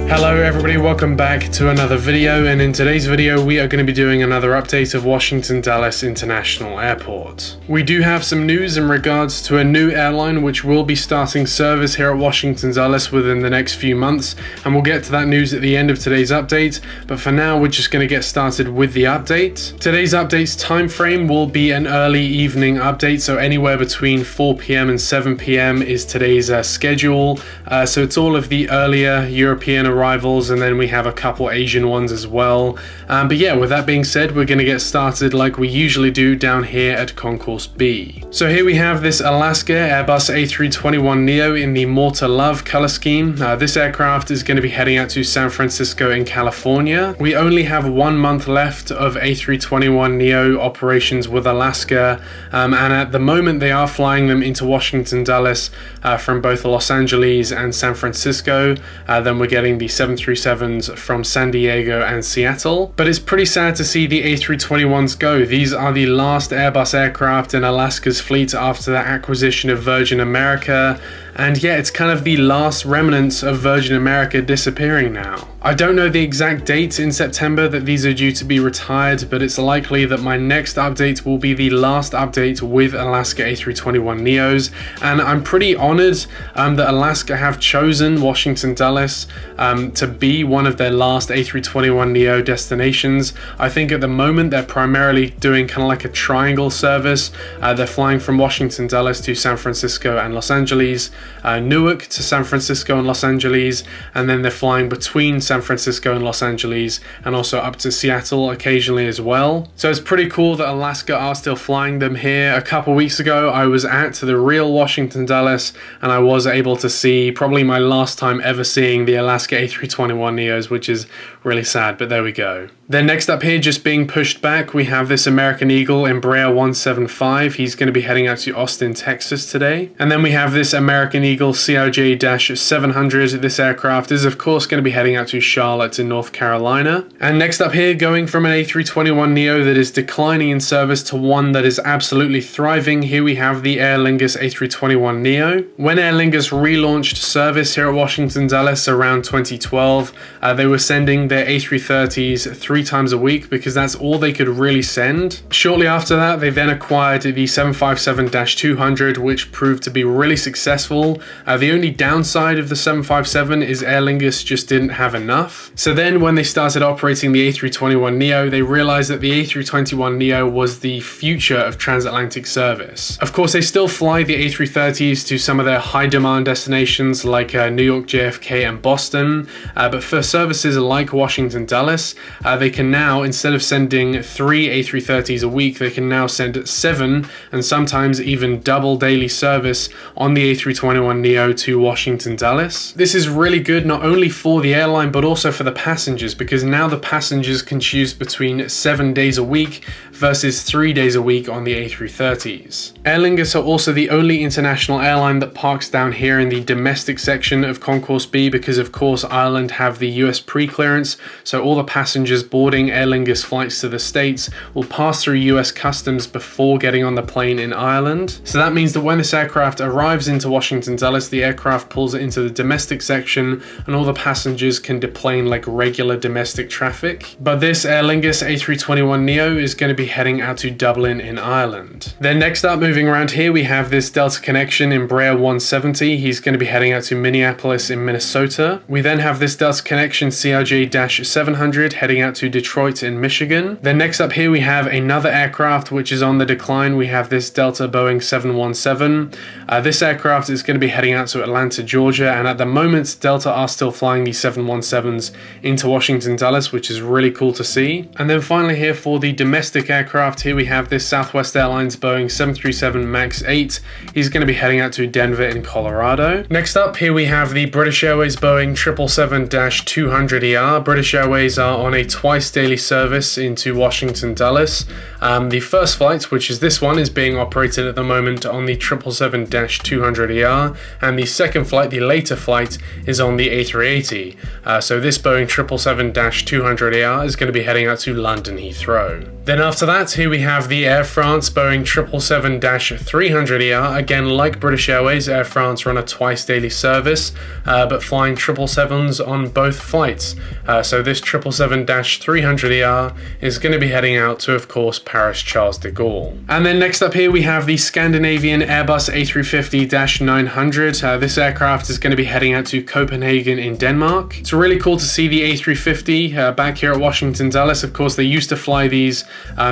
Hello everybody, welcome back to another video, and in today's video we are going to be doing another update of Washington Dulles International Airport. We do have some news in regards to a new airline which will be starting service here at Washington Dulles within the next few months, and we'll get to that news at the end of today's update, but for now we're just going to get started with the update. Today's update's time frame will be an early evening update, so anywhere between 4 PM and 7 PM is today's schedule, so it's all of the earlier European arrivals, and then we have a couple Asian ones as well. But yeah, with that being said, we're going to get started like we usually do down here at Concourse B. So here we have this Alaska Airbus A321neo in the More to Love color scheme. This aircraft is going to be heading out to San Francisco in California. We only have 1 month left of A321neo operations with Alaska, and at the moment they are flying them into Washington Dulles from both Los Angeles and San Francisco. Then we're getting the 737s from San Diego and Seattle. But it's pretty sad to see the A321s go. These are the last Airbus aircraft in Alaska's fleet after the acquisition of Virgin America. And yeah, it's kind of the last remnants of Virgin America disappearing now. I don't know the exact date in September that these are due to be retired, but it's likely that my next update will be the last update with Alaska A321neos. And I'm pretty honored that Alaska have chosen Washington Dulles to be one of their last A321neo destinations. I think at the moment they're primarily doing kind of like a triangle service. They're flying from Washington Dulles to San Francisco and Los Angeles, Newark to San Francisco and Los Angeles, and then they're flying between San Francisco and Los Angeles and also up to Seattle occasionally as well. So it's pretty cool that Alaska are still flying them here. A couple weeks ago I was at the real Washington Dulles and I was able to see probably my last time ever seeing the Alaska A321neos, which is really sad, but there we go. Then next up here, just being pushed back, we have this American Eagle Embraer 175. He's going to be heading out to Austin, Texas today. And then we have this American Eagle CRJ-700. This aircraft is of course going to be heading out to Charlotte in North Carolina. And next up here, going from an A321neo that is declining in service to one that is absolutely thriving, here we have the Aer Lingus A321neo. When Aer Lingus relaunched service here at Washington Dulles around 2012, they were sending their A330s 3 times a week because that's all they could really send. Shortly after that, they then acquired the 757-200, which proved to be really successful. The only downside of the 757 is Aer Lingus just didn't have enough. So then when they started operating the A321neo, they realized that the A321neo was the future of transatlantic service. Of course, they still fly the A330s to some of their high demand destinations like New York, JFK and Boston, but for services like Washington Dulles, they can now, instead of sending 3 A330s a week, they can now send 7 and sometimes even double daily service on the A321neo to Washington Dulles. This is really good not only for the airline but also for the passengers, because now the passengers can choose between 7 days a week versus 3 days a week on the A330s. Aer Lingus are also the only international airline that parks down here in the domestic section of Concourse B because of course Ireland have the US pre-clearance, so all the passengers boarding Aer Lingus flights to the States will pass through US customs before getting on the plane in Ireland. So that means that when this aircraft arrives into Washington Dulles, the aircraft pulls it into the domestic section and all the passengers can deplane like regular domestic traffic. But this Aer Lingus A321neo is going to be heading out to Dublin in Ireland. Then next up, moving around here, we have this Delta Connection Embraer 170. He's going to be heading out to Minneapolis in Minnesota. We then have this Delta Connection CRJ-700 heading out to Detroit in Michigan. Then next up here we have another aircraft which is on the decline. We have this Delta Boeing 717. This aircraft is going to be heading out to Atlanta, Georgia, and at the moment Delta are still flying the 717s into Washington Dulles, which is really cool to see. And then finally here for the domestic aircraft, here we have this Southwest Airlines Boeing 737 MAX 8. He's going to be heading out to Denver in Colorado. Next up here we have the British Airways Boeing 777-200ER. British Airways are on a twice daily service into Washington Dulles. The first flight, which is this one, is being operated at the moment on the 777-200ER, and the second flight, the later flight, is on the A380. So this Boeing 777-200ER is going to be heading out to London Heathrow. Then after that, here we have the Air France Boeing 777-300ER. Again, like British Airways, Air France run a twice daily service, but flying 777s on both flights. So this 777-300ER is going to be heading out to, of course, Paris Charles de Gaulle. And then next up here we have the Scandinavian Airbus A350-900. This aircraft is going to be heading out to Copenhagen in Denmark. It's really cool to see the A350 back here at Washington Dulles. Of course, they used to fly these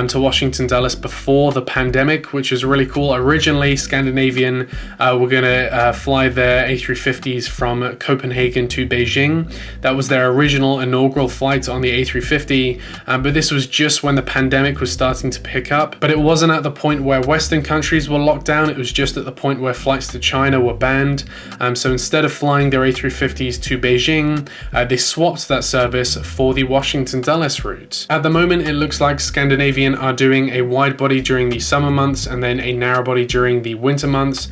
to Washington Dulles before the pandemic, which is really cool. Originally, Scandinavian were going to fly their A350s from Copenhagen to Beijing. That was their original inaugural flight on the A350, but this was just when the pandemic was starting to pick up. But it wasn't at the point where Western countries were locked down, it was just at the point where flights to China were banned. So instead of flying their A350s to Beijing, they swapped that service for the Washington Dulles route. At the moment, it looks like Scandinavian are doing a wide body during the summer months and then a narrow body during the winter months.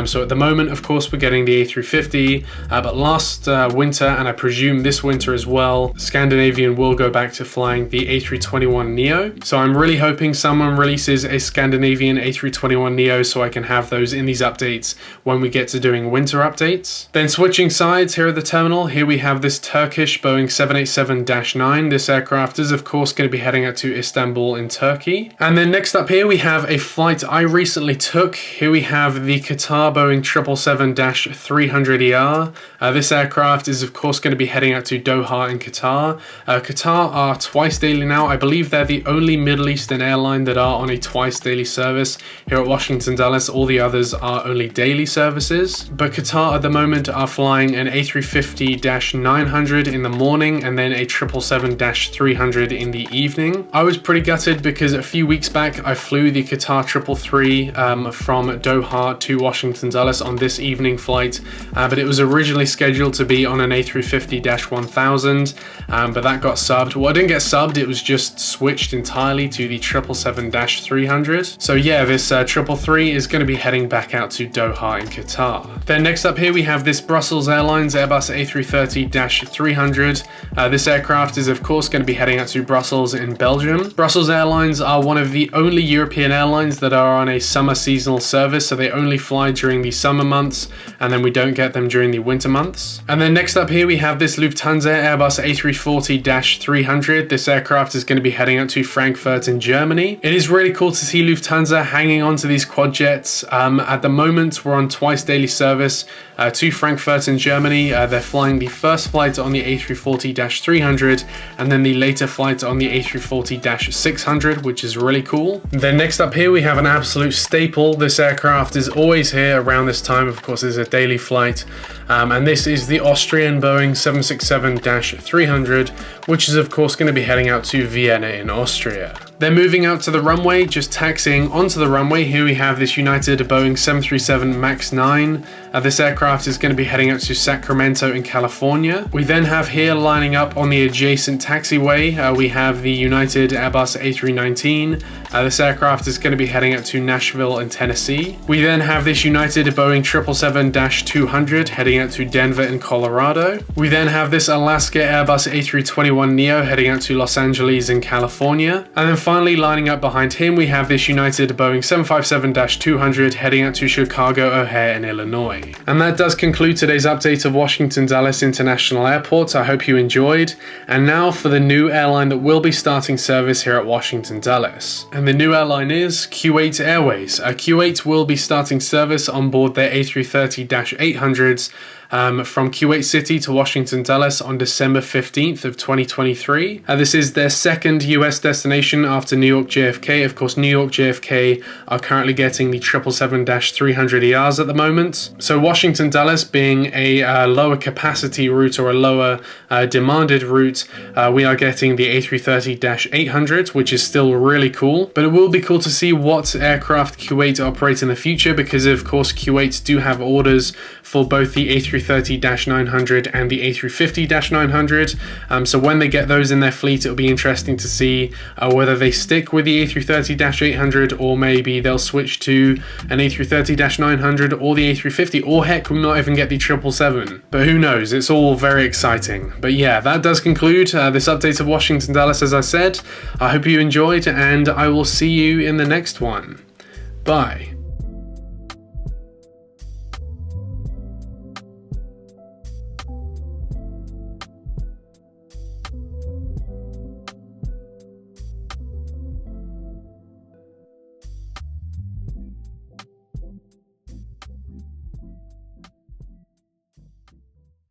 So at the moment, of course, we're getting the A350, but last winter, and I presume this winter as well, Scandinavian will go back to flying the A321neo. So I'm really hoping someone releases a Scandinavian A321neo so I can have those in these updates when we get to doing winter updates. Then switching sides here at the terminal, here we have this Turkish Boeing 787-9. This aircraft is, of course, going to be heading out to Istanbul in Turkey. And then next up here we have a flight I recently took. Here we have the Qatar Boeing 777-300ER. This aircraft is, of course, going to be heading out to Doha in Qatar. Qatar are twice daily now. I believe they're the only Middle Eastern airline that are on a twice daily service here at Washington Dulles. All the others are only daily services. But Qatar at the moment are flying an A350-900 in the morning and then a 777-300 in the evening. I was pretty gutted because a few weeks back I flew the Qatar 333 from Doha to Washington Dulles on this evening flight, but it was originally scheduled to be on an A350-1000, but that got subbed. Well, it didn't get subbed, it was just switched entirely to the 777-300. So yeah, this 333 is going to be heading back out to Doha in Qatar. Then next up here we have this Brussels Airlines Airbus A330-300. This aircraft is, of course, going to be heading out to Brussels in Belgium. Brussels Airlines are one of the only European airlines that are on a summer seasonal service, so they only fly during the summer months and then we don't get them during the winter months. And then next up here we have this Lufthansa Airbus A340-300. This aircraft is going to be heading out to Frankfurt in Germany. It is really cool to see Lufthansa hanging on to these quad jets. At the moment we're on twice daily service to Frankfurt in Germany. They're flying the first flight on the A340-300 and then the later flight on the A340-600, which is really cool. Then next up here we have an absolute staple. This aircraft is always here around this time. Of course, it's a daily flight, and this is the Austrian Boeing 767-300, which is, of course, going to be heading out to Vienna in Austria. Then moving out to the runway, just taxiing onto the runway, here we have this United Boeing 737 MAX 9. This aircraft is going to be heading out to Sacramento in California. We then have here lining up on the adjacent taxiway, we have the United Airbus A319. This aircraft is going to be heading out to Nashville in Tennessee. We then have this United Boeing 777-200 heading out to Denver in Colorado. We then have this Alaska Airbus A321neo heading out to Los Angeles in California. And then finally lining up behind him, we have this United Boeing 757-200 heading out to Chicago O'Hare in Illinois. And that does conclude today's update of Washington Dulles International Airport. I hope you enjoyed. And now for the new airline that will be starting service here at Washington Dulles. And the new airline is Kuwait Airways. Kuwait will be starting service on board their A330-800s from Kuwait City to Washington Dulles on December 15th of 2023. This is their second US destination after New York JFK. Of course, New York JFK are currently getting the 777-300ERs at the moment. So Washington Dulles being a lower capacity route or a lower demanded route, we are getting the A330-800, which is still really cool. But it will be cool to see what aircraft Kuwait operate in the future, because of course Kuwait do have orders for both the A330 A330-900 and the A350-900. So when they get those in their fleet, it'll be interesting to see whether they stick with the A330-800 or maybe they'll switch to an A330-900 or the A350, or heck, we might even get the 777. But who knows? It's all very exciting. But yeah, that does conclude this update of Washington Dallas, as I said. I hope you enjoyed, and I will see you in the next one. Bye.